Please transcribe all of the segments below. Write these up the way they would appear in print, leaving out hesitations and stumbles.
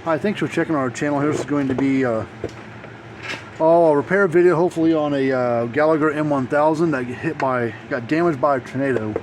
Hi, thanks for checking our channel. Here's going to be a repair video, hopefully on a Gallagher M1000 that got damaged by a tornado.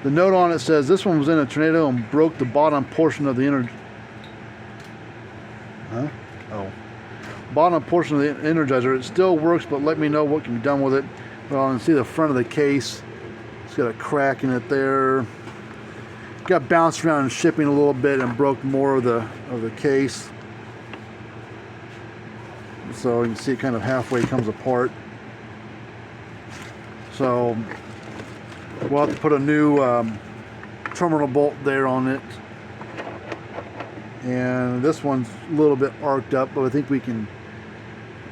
The note on it says this one was in a tornado and broke the bottom portion of the bottom portion of the energizer. It still works, but let me know what can be done with it. Well, you can see the front of the case. It's got a crack in it there. Got bounced around in shipping a little bit and broke more of the case. So you can see it kind of halfway comes apart. So we'll have to put a new terminal bolt there on it. And this one's a little bit arced up, but I think we can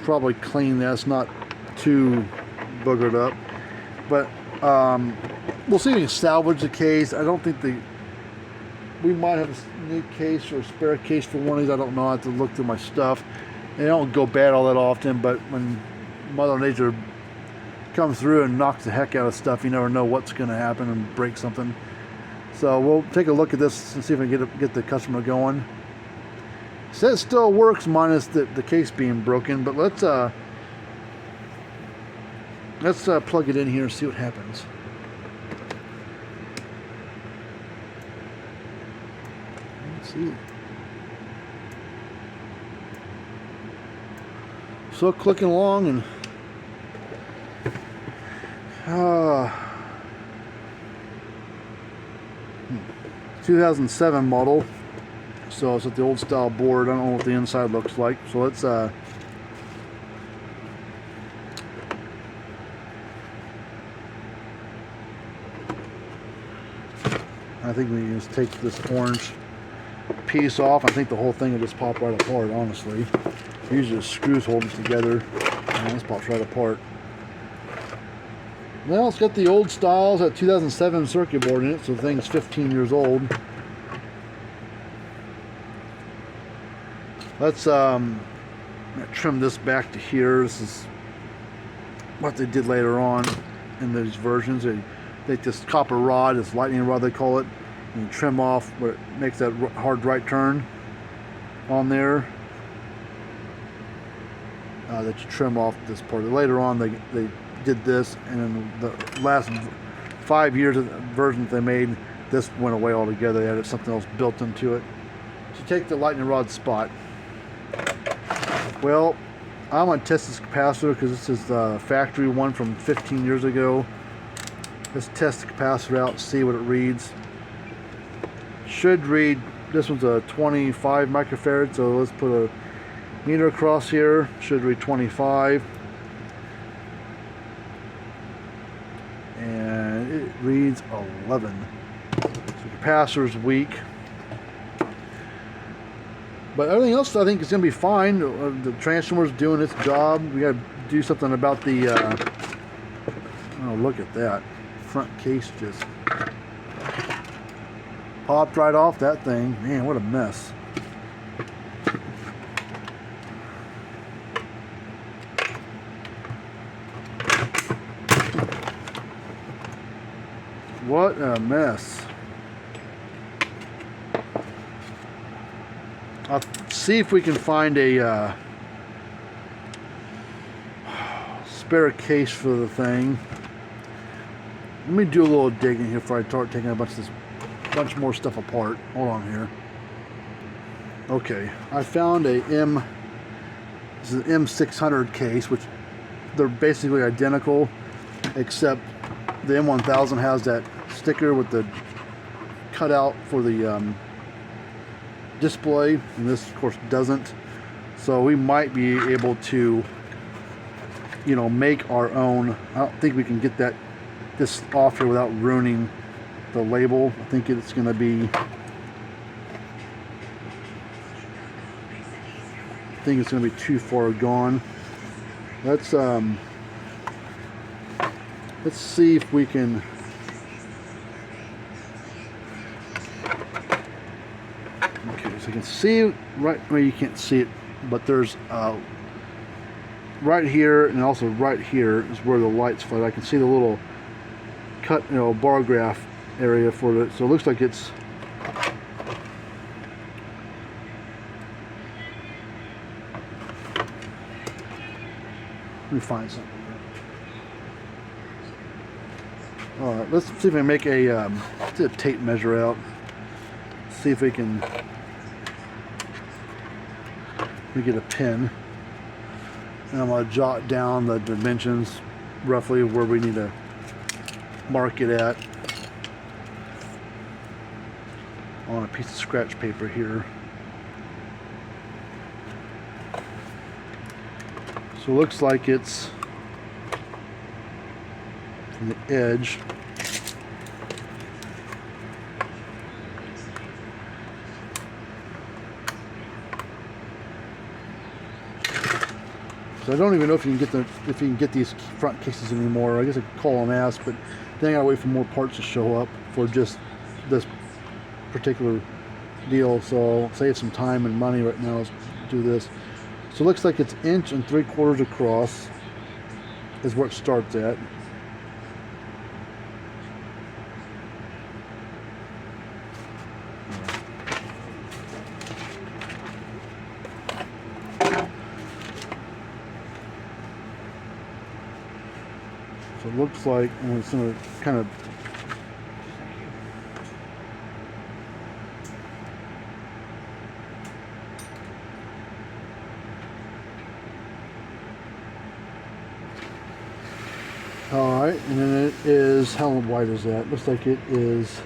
probably clean that. It's not too boogered up. But we'll see if we can salvage the case. I don't think we might have a new case or a spare case for one of these. I don't know. I have to look through my stuff. They don't go bad all that often, but when Mother Nature comes through and knocks the heck out of stuff, you never know what's going to happen and break something. So we'll take a look at this and see if we can get the customer going. It says it still works minus the case being broken, but let's plug it in here and see what happens. Let's see. So clicking along, and 2007 model, so it's at the old style board. I don't know what the inside looks like, so let's I think we can just take this orange piece off. I think the whole thing will just pop right apart, honestly. Usually the screws hold it together, and this pops right apart. Well, it's got the old styles, that 2007 circuit board in it, so the thing's 15 years old. Let's trim this back to here. This is what they did later on in these versions. They take this copper rod, this lightning rod they call it, and trim off where it makes that hard right turn on there. That you trim off this part. Later on they did this, and in the last 5 years of the versions they made, this went away altogether. They added something else built into it. So take the lightning rod spot. Well, I'm going to test this capacitor because this is the factory one from 15 years ago. Let's test the capacitor out, see what it reads. Should read, this one's a 25 microfarad, so let's put a meter across here. Should read 25, and it reads 11. So the capacitor's weak, but everything else I think is going to be fine. The transformer's doing its job. We got to do something about the oh, look at that front case, just popped right off that thing. Man, what a mess. What a mess. I'll see if we can find a spare case for the thing. Let me do a little digging here before I start taking a bunch more stuff apart. Hold on here. Okay, I found this is an M600 case, which they're basically identical, except the M1000 has that sticker with the cutout for the display, and this of course doesn't. So we might be able to, you know, make our own. I don't think we can get this off here without ruining the label. I think it's going to be, too far gone. Let's see if we can. Okay, so you can see right. Well, you can't see it, but there's right here and also right here is where the lights flood. I can see the little cut, bar graph area for it. So it looks like it's Let me find something. All right, let's see if we can make a tape measure out. See if we can. We get a pen, and I'm gonna jot down the dimensions, roughly where we need to mark it at, on a piece of scratch paper here. So it looks like it's from the edge. So I don't even know if you can get these front cases anymore. I guess I could call them ass, but then I gotta wait for more parts to show up for just this particular deal. So I'll save some time and money right now. Let's do this. So it looks like it's 1 3/4 inches across is where it starts at. So it looks like, and it's going to kind of all right, and then it is, how wide is that? Looks like it is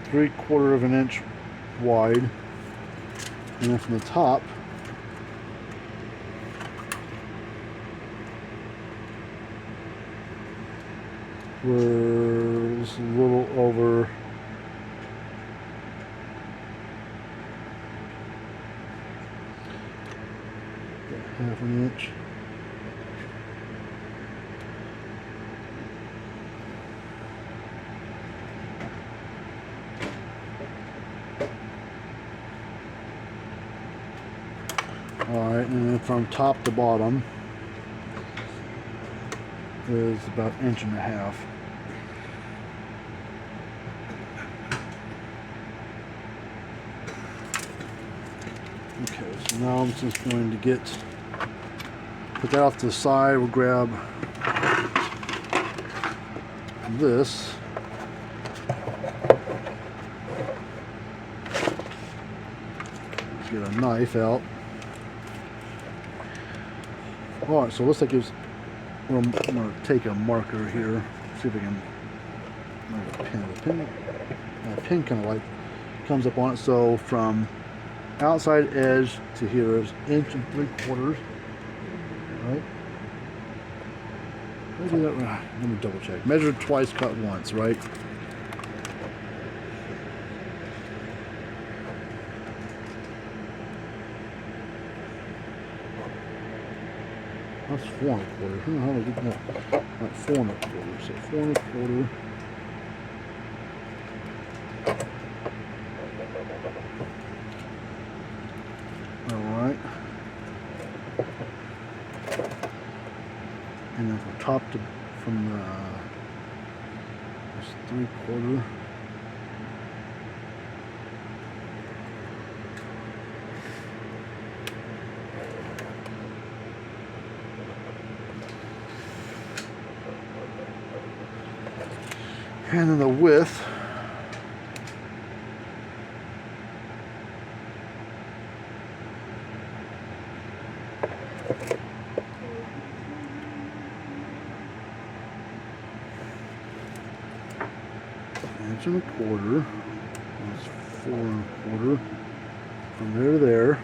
3/4 of an inch wide, and then from the top we're just a little over half an inch. All right, and then from top to bottom is about 1.5 inches. Okay, so now I'm just going to put that off to the side. We'll grab this. Get a knife out. All right, so it looks like it's. I'm going to take a marker here. See if I can. The pin kind of like comes up on it. So from outside edge to here is 1 3/4. Right? Did I do that right? Let me double check. Measure twice, cut once. Right? That's 4 1/4. How do I get that? Like 4 1/4. So 4 1/4. All right. And then from top to it's 3/4. And then the width inch and a quarter. That's 4 1/4. From there to there.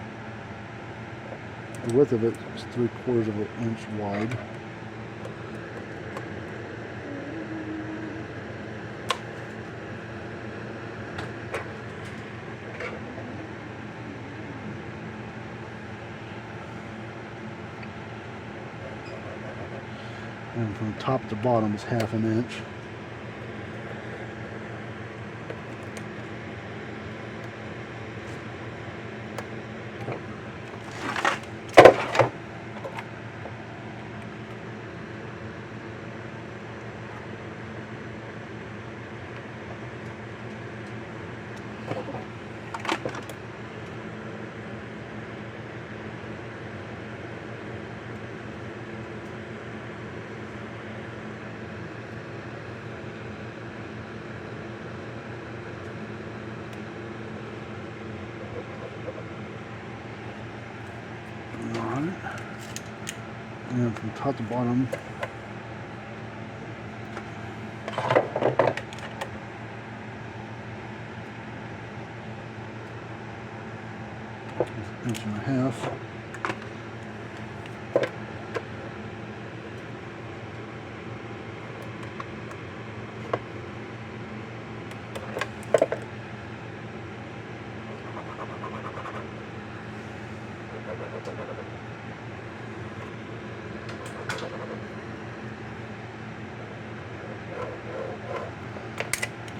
The width of it is 3/4 of an inch wide. And from top to bottom is 1/2 inch. from top to bottom. Inch and a half.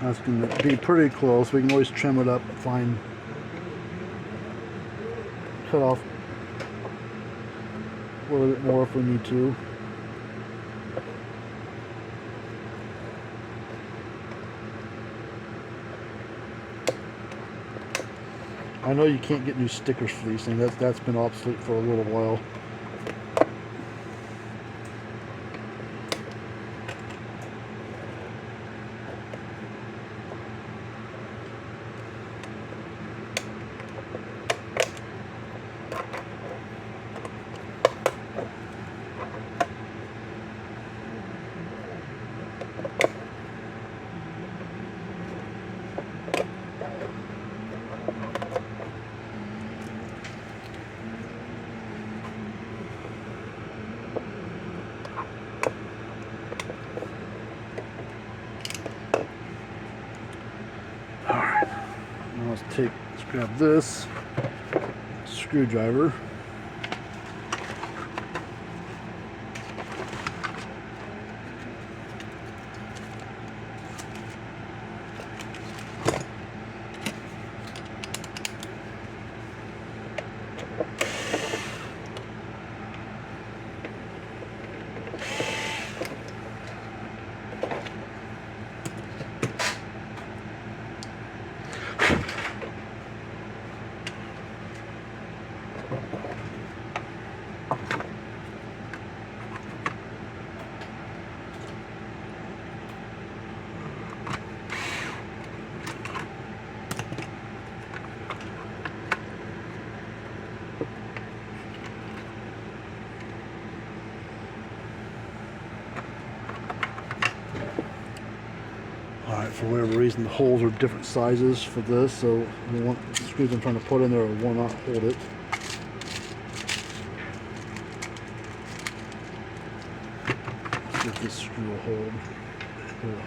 That's going to be pretty close. We can always trim it up and find cut off a little bit more if we need to. I know you can't get new stickers for these things. That's been obsolete for a little while. Let's grab this screwdriver. Alright, for whatever reason the holes are different sizes for this, so the screws I'm trying to put in there will not hold it. Let's see if this screw will hold. Here.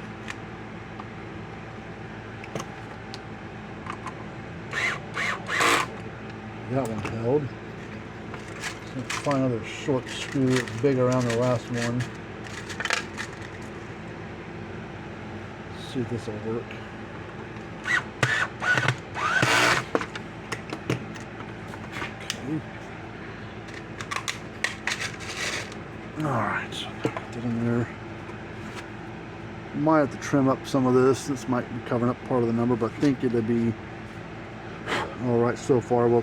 That one held. So let's find another short screw that's big around the last one. See if this will work. Okay. Alright, so get it in there. Might have to trim up some of this. This might be covering up part of the number, but I think it'll be alright so far. Well,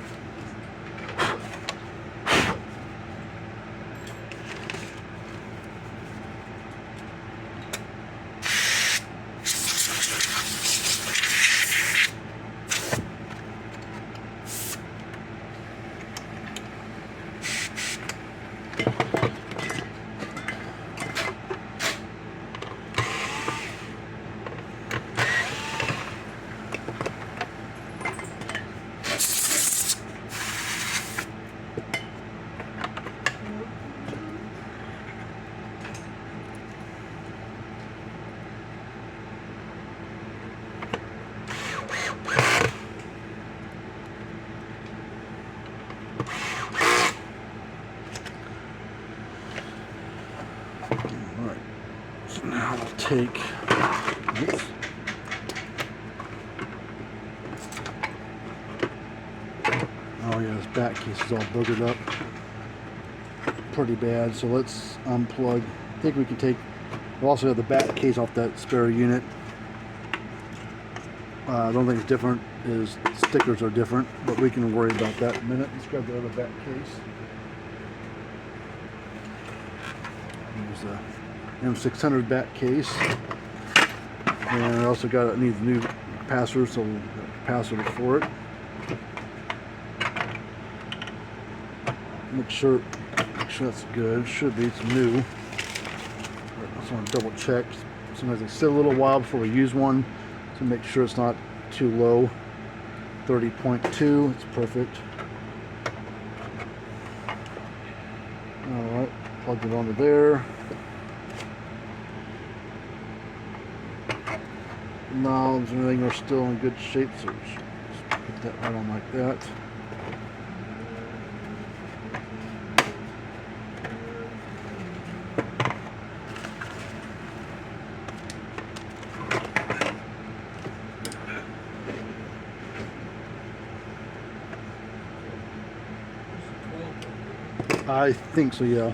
now we'll take, oops. Oh yeah, this back case is all boogered up pretty bad, so let's unplug. I think we can take, we'll also have the back case off that spare unit. I don't think it's different, is stickers are different, but we can worry about that in a minute. Let's grab the other back case. Here's the M600 back case, and I also got needs a new capacitor, so we'll have a capacitor for it. Make sure sure that's good. It should be. It's new. I just want to double check. Sometimes they sit a little while before we use one, so make sure it's not too low. 30.2. It's perfect. Alright, plug it onto there. Knobs and everything are still in good shape, so just put that right on like that. I think so, yeah.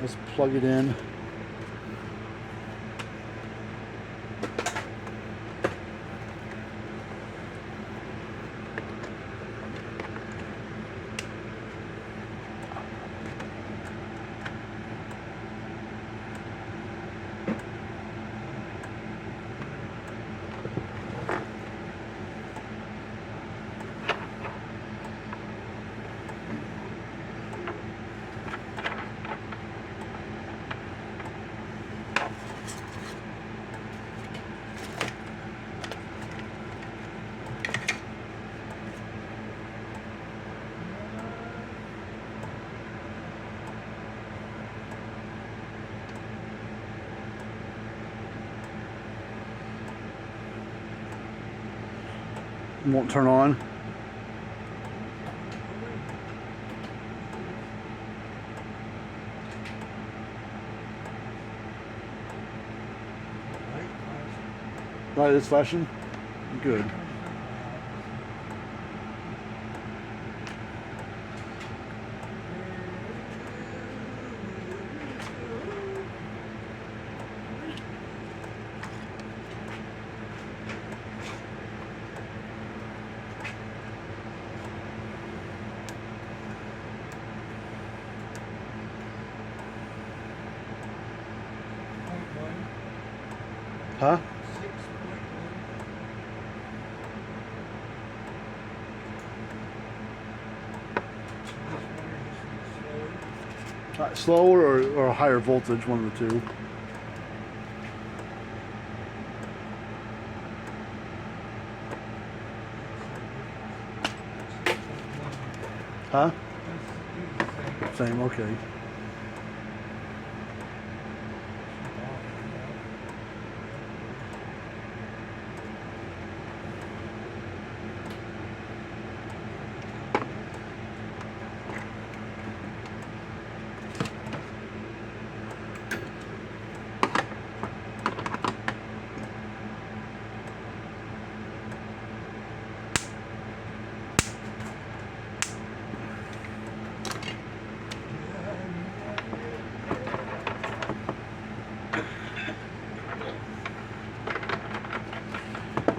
Let's plug it in. Won't turn on. Right, it's flashing? Good. Huh? Slower or a higher voltage, one of the two. Huh? Same, okay.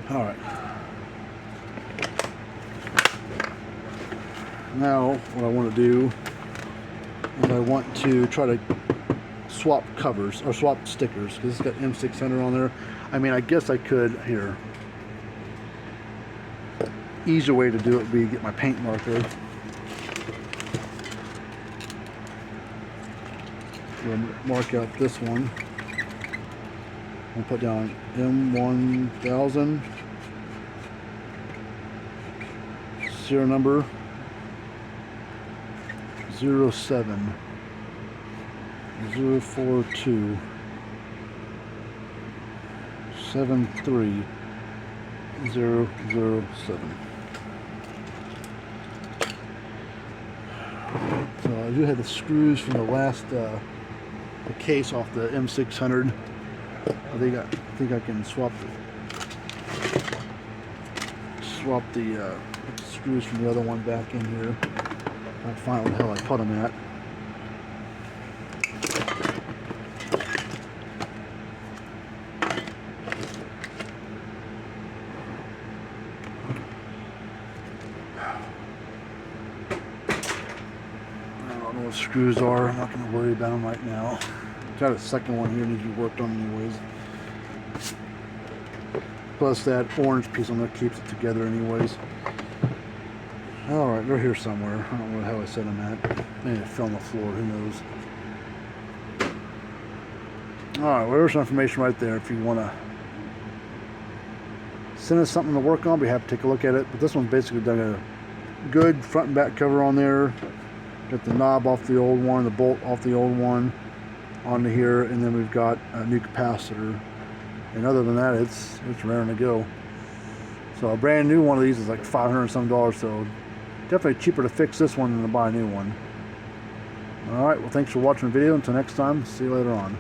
All right. Now, what I want to do is I want to try to swap covers or swap stickers because it's got M600 on there. I mean, I guess I could here. Easier way to do it would be get my paint marker. We'll mark out this one. I'll put down M1000. Serial number 07 042 73007. So I do have the screws from the last the case off the M600. I think I can swap the screws from the other one back in here. I'll find where the hell I put them at. screws are. I'm not going to worry about them right now. Got a second one here needs to be worked on anyways. Plus that orange piece on there keeps it together anyways. Alright, they're here somewhere. I don't know how I set them at. Maybe it fell on the floor, who knows. Alright, well, there's some information right there if you want to send us something to work on. Be happy to take a look at it. But this one's basically done a good front and back cover on there. Got the knob off the old one, the bolt off the old one onto here, and then we've got a new capacitor. And other than that, it's raring to go. So a brand new one of these is like $500 some, so definitely cheaper to fix this one than to buy a new one. Alright, well, thanks for watching the video. Until next time, see you later on.